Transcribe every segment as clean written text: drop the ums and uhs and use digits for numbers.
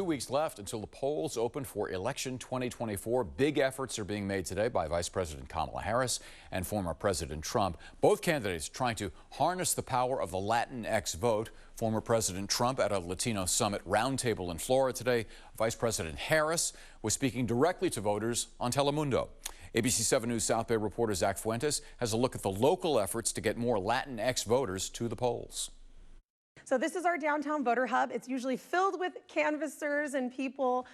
weeks left until the polls open for election 2024. Big efforts are being made today by Vice President Kamala Harris and former President Trump. Both candidates trying to harness the power of the Latinx vote. Former President Trump at a Latino summit roundtable in Florida today. Vice President Harris was speaking directly to voters on Telemundo. ABC 7 News South Bay reporter Zach Fuentes has a look at the local efforts to get more Latinx voters to the polls. So this is our downtown voter hub. It's usually filled with canvassers and people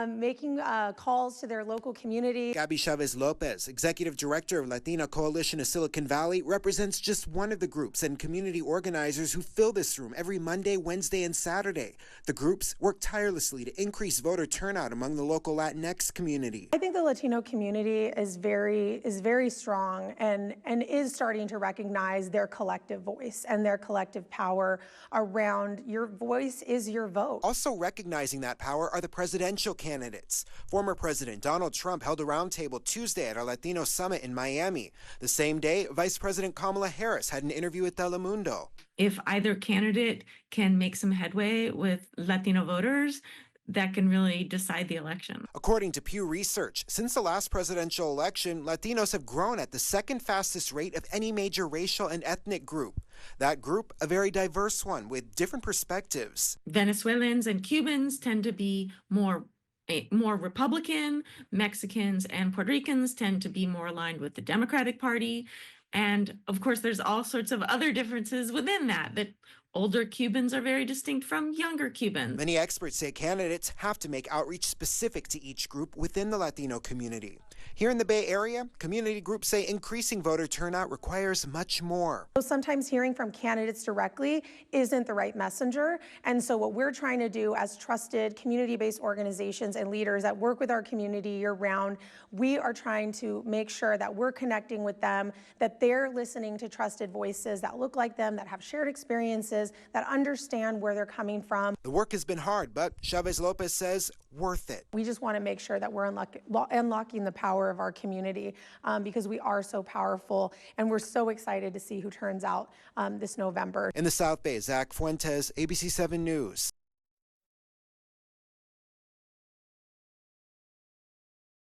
making calls to their local community. Gabby Chavez Lopez, executive director of Latina Coalition of Silicon Valley, represents just one of the groups and community organizers who fill this room every Monday, Wednesday, and Saturday. The groups work tirelessly to increase voter turnout among the local Latinx community. I think the Latino community is very strong and is starting to recognize their collective voice and their collective power around your voice is your vote. Also recognizing that power are the presidential candidates. Former President Donald Trump held a roundtable Tuesday at our Latino summit in Miami. The same day, Vice President Kamala Harris had an interview with Telemundo. If either candidate can make some headway with Latino voters, that can really decide the election. According to Pew Research, since the last presidential election, Latinos have grown at the second fastest rate of any major racial and ethnic group. That group, a very diverse one with different perspectives. Venezuelans and Cubans tend to be more Republican. Mexicans and Puerto Ricans tend to be more aligned with the Democratic Party. And of course, there's all sorts of other differences within that older Cubans are very distinct from younger Cubans. Many experts say candidates have to make outreach specific to each group within the Latino community. Here in the Bay Area, community groups say increasing voter turnout requires much more. Sometimes hearing from candidates directly isn't the right messenger. And so what we're trying to do as trusted community-based organizations and leaders that work with our community year-round, we are trying to make sure that we're connecting with them, that they're listening to trusted voices that look like them, that have shared experiences, that understand where they're coming from. The work has been hard, but Chavez Lopez says worth it. We just want to make sure that we're unlocking the power of our community because we are so powerful, and we're so excited to see who turns out this November. In the South Bay, Zach Fuentes, ABC 7 News.